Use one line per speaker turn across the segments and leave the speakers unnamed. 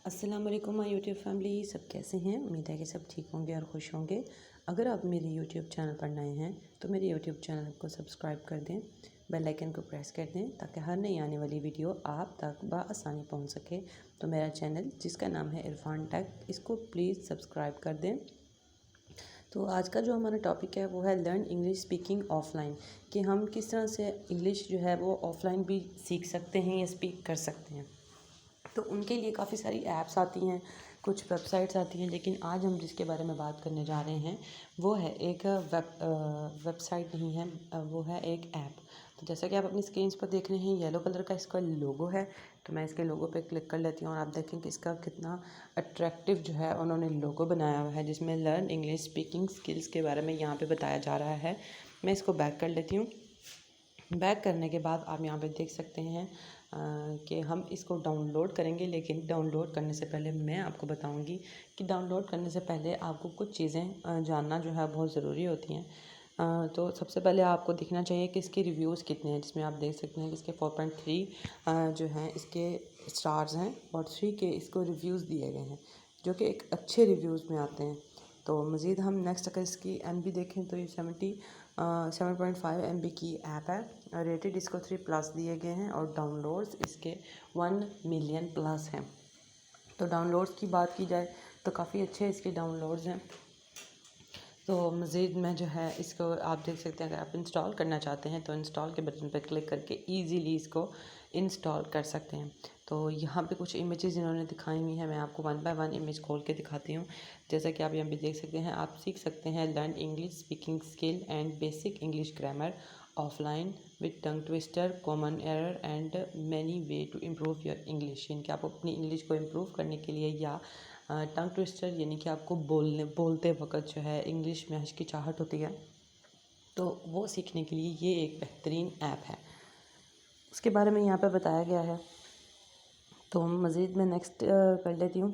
अस्सलाम वालेकुम my YouTube family. सब कैसे हैं? उम्मीद है कि सब ठीक होंगे और खुश होंगे। अगर आप मेरे यूट्यूब चैनल पर नए हैं तो मेरे यूट्यूब चैनल को सब्सक्राइब कर दें, बेल आइकन को प्रेस कर दें ताकि हर नई आने वाली वीडियो आप तक बआसानी पहुंच सके। तो मेरा चैनल जिसका नाम है इरफान टेक, इसको प्लीज़ सब्सक्राइब कर दें। तो आज का जो हमारा टॉपिक है वो है लर्न इंग्लिश स्पीकिंग ऑफ़लाइन, कि हम किस तरह से इंग्लिश जो है वो ऑफ़लाइन भी सीख सकते हैं या स्पीक कर सकते हैं। तो उनके लिए काफ़ी सारी ऐप्स आती हैं, कुछ वेबसाइट्स आती हैं, लेकिन आज हम जिसके बारे में बात करने जा रहे हैं वो है एक वेबसाइट नहीं है, वो है एक ऐप। तो जैसा कि आप अपनी स्क्रीन पर देख रहे हैं, येलो कलर का इसका लोगो है। तो मैं इसके लोगो पे क्लिक कर लेती हूँ और आप देखें कि इसका कितना अट्रैक्टिव जो है उन्होंने लोगो बनाया हुआ है, जिसमें लर्न इंग्लिश स्पीकिंग स्किल्स के बारे में यहाँ पे बताया जा रहा है। मैं इसको बैक कर लेती हूँ। बैक करने के बाद आप यहाँ पे देख सकते हैं कि हम इसको डाउनलोड करेंगे, लेकिन डाउनलोड करने से पहले मैं आपको बताऊंगी कि डाउनलोड करने से पहले आपको कुछ चीज़ें जानना जो है बहुत ज़रूरी होती हैं। तो सबसे पहले आपको देखना चाहिए कि इसके रिव्यूज़ कितने हैं, जिसमें आप देख सकते हैं कि इसके 4.3 जो हैं इसके स्टार्स हैं और 3 के इसको रिव्यूज़ दिए गए हैं, जो कि एक अच्छे रिव्यूज़ में आते हैं। तो मज़ीद हम नेक्स्ट अगर इसकी MB देखें तो ये 7.5 MB की ऐप है। रेटेड इसको 3+ दिए गए हैं और डाउनलोड्स इसके 1 मिलियन प्लस हैं। तो डाउनलोड्स की बात की जाए तो काफ़ी अच्छे इसके डाउनलोड्स हैं। तो मज़ीद में जो है इसको आप देख सकते हैं, अगर आप इंस्टॉल करना चाहते हैं तो इंस्टॉल के बटन पर क्लिक करके ईज़िली इसको इंस्टॉल कर सकते हैं। तो यहाँ पे कुछ इमेजेस इन्होंने दिखाई हुई हैं, मैं आपको 1 बाय 1 इमेज खोल के दिखाती हूँ। जैसा कि आप यहाँ पे देख सकते हैं, आप सीख सकते हैं learn English speaking skill and basic English grammar offline with tongue twister, common error and many way to improve your English. यानी कि आप अपनी इंग्लिश को इम्प्रूव करने के लिए या टंग ट्विस्टर यानी कि आपको बोलते वक्त जो है इंग्लिश में हिचकिचाहट होती है, तो वो सीखने के लिए ये एक बेहतरीन ऐप है। उसके बारे में यहाँ पर बताया गया है। तो मज़ीद मैं नेक्स्ट कर लेती हूँ,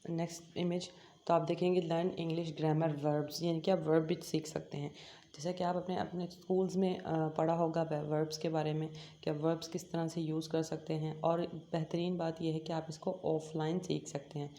नेक्स्ट इमेज। तो आप देखेंगे लर्न इंग्लिश ग्रामर वर्ब्स, यानी कि आप वर्ब भी सीख सकते हैं। जैसा कि आप अपने अपने स्कूल्स में पढ़ा होगा वर्ब्स के बारे में, कि आप वर्ब्स किस तरह से यूज़ कर सकते हैं। और बेहतरीन बात यह है कि आप इसको ऑफलाइन सीख सकते हैं।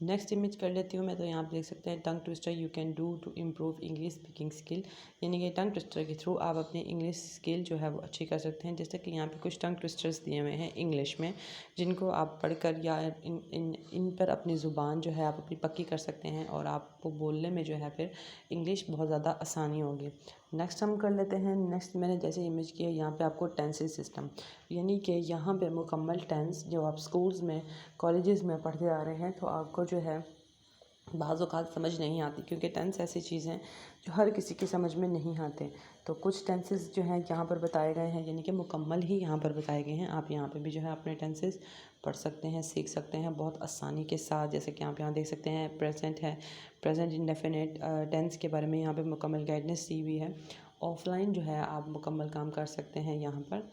नेक्स्ट इमेज कर लेती हूँ मैं। तो यहाँ आप देख सकते हैं tongue twister you can do to improve English speaking skill, यानी कि टंग ट्विस्टर के थ्रू आप अपनी इंग्लिश स्किल जो है वो अच्छी कर सकते हैं। जैसे कि यहाँ पे कुछ टंग ट्विस्टर्स दिए हुए हैं इंग्लिश में, जिनको आप पढ़कर या इन पर अपनी ज़ुबान जो है आप अपनी पक्की कर सकते हैं और आपको बोलने में जो है फिर इंग्लिश बहुत ज़्यादा आसानी होगी। नेक्स्ट हम कर लेते हैं। नेक्स्ट मैंने जैसे इमेज किया, यहाँ पे आपको टेंसेस सिस्टम, यानी कि यहाँ पे मुकम्मल टेंस जो आप स्कूल्स में कॉलेजेस में पढ़ते आ रहे हैं, तो आपको जो है बाज़ औक़ात समझ नहीं आती, क्योंकि टेंस ऐसी चीज़ हैं जो हर किसी की समझ में नहीं आते। तो कुछ टेंसेस जो हैं यहाँ पर बताए गए हैं, यानी कि मुकम्मल ही यहाँ पर बताए गए हैं। आप यहाँ पे भी जो है अपने टेंसेस पढ़ सकते हैं, सीख सकते हैं बहुत आसानी के साथ। जैसे कि आप यहाँ देख सकते हैं प्रेजेंट है, प्रेजेंट इंडेफिनिट टेंस के बारे में यहाँ पे मुकम्मल गाइडेंस दी हुई है। ऑफलाइन जो है आप मुकम्मल काम कर सकते हैं यहाँ पर।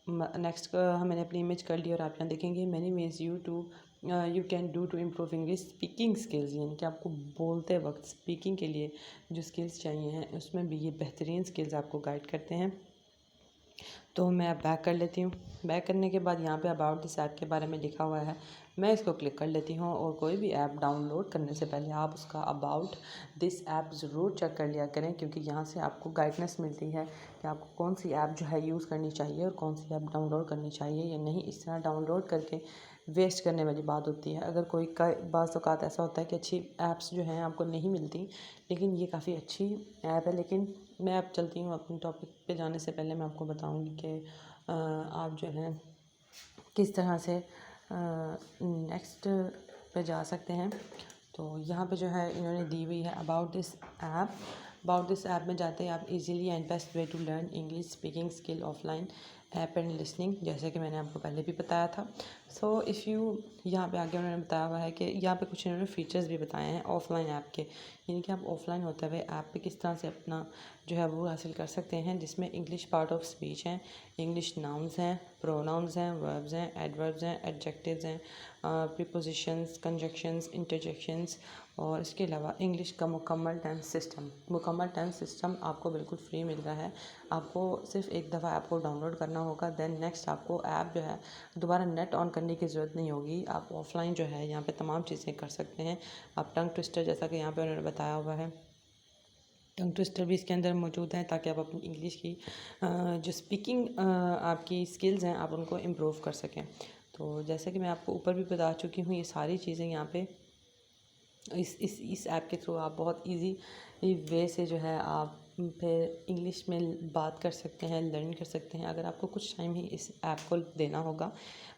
नेक्स्ट मैंने अपनी इमेज कर ली और आप यहाँ देखेंगे many ways you can do to improve English speaking skills, यानी कि आपको बोलते वक्त स्पीकिंग के लिए जो स्किल्स चाहिए हैं उसमें भी ये बेहतरीन स्किल्स आपको गाइड करते हैं। तो मैं बैक कर लेती हूँ। बैक करने के बाद यहाँ पे अबाउट दिस ऐप के बारे में लिखा हुआ है, मैं इसको क्लिक कर लेती हूँ। और कोई भी ऐप डाउनलोड करने से पहले आप उसका अबाउट दिस ऐप ज़रूर चेक कर लिया करें, क्योंकि यहाँ से आपको गाइडेंस मिलती है कि आपको कौन सी ऐप जो है यूज़ करनी चाहिए और कौन सी ऐप डाउनलोड करनी चाहिए या नहीं। इस तरह डाउनलोड करके वेस्ट करने वाली बात होती है। अगर कोई बाज़ औक़ात ऐसा होता है कि अच्छी ऐप्स जो हैं आपको नहीं मिलती, लेकिन ये काफ़ी अच्छी ऐप है। लेकिन मैं अब चलती हूँ अपने टॉपिक पे जाने से पहले मैं आपको बताऊँगी कि आप जो है किस तरह से नेक्स्ट पे जा सकते हैं। तो यहाँ पे जो है इन्होंने दी हुई है about this app. About this app में जाते हैं आप easily and best way to learn English speaking skill offline app and listening, जैसे कि मैंने आपको पहले भी बताया था। सो इफ़ यू, यहाँ पे आगे उन्होंने बताया हुआ है कि यहाँ पे कुछ इन्होंने फीचर्स भी बताए हैं ऑफलाइन ऐप के, यानी कि आप ऑफलाइन होते हुए ऐप पे किस तरह से अपना जो है वो हासिल कर सकते हैं, जिसमें इंग्लिश पार्ट ऑफ स्पीच हैं, इंग्लिश नाउन्स हैं, प्रोनाउंस हैं, वर्ब्स हैं, एडवर्ब्स हैं, एडजेक्टिव्स हैं, प्रीपोजिशंस, कंजक्शंस, इंटरजेक्शंस, और इसके अलावा इंग्लिश का मुकम्मल टेंस सिस्टम आपको बिल्कुल फ्री मिल रहा है। आपको सिर्फ एक दफ़ा ऐप को डाउनलोड करना होगा, देन नेक्स्ट आपको ऐप जो है दोबारा नेट ऑन करने की ज़रूरत नहीं होगी। आप ऑफलाइन जो है यहाँ पे तमाम चीज़ें कर सकते हैं। आप टंग ट्विस्टर, जैसा कि यहाँ पे उन्होंने बताया हुआ है, टंग ट्विस्टर भी इसके अंदर मौजूद हैं ताकि आप अपनी इंग्लिश की जो स्पीकिंग आपकी स्किल्स हैं आप उनको इम्प्रूव कर सकें। तो जैसा कि मैं आपको ऊपर भी बता चुकी हूँ, ये सारी चीज़ें यहाँ पे इस ऐप के थ्रू आप बहुत इजी वे से जो है आप फिर इंग्लिश में बात कर सकते हैं, लर्न कर सकते हैं। अगर आपको कुछ टाइम ही इस ऐप को देना होगा।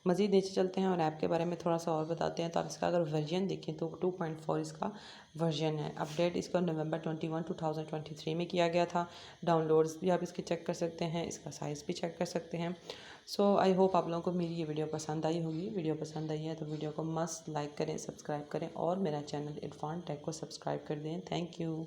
मज़ीद नीचे चलते हैं और ऐप के बारे में थोड़ा सा और बताते हैं। तो आप इसका अगर वर्जन देखें तो 2.4 इसका वर्जन है। अपडेट इसका नवंबर 21 2023 में किया गया था। डाउनलोड्स भी आप इसके चेक कर सकते हैं, इसका साइज़ भी चेक कर सकते हैं। सो आई होप आप लोगों को मेरी ये वीडियो पसंद आई होगी। वीडियो पसंद आई है तो वीडियो को मस्ट लाइक करें, सब्सक्राइब करें और मेरा चैनल इरफान टेक को सब्सक्राइब कर दें। Thank you.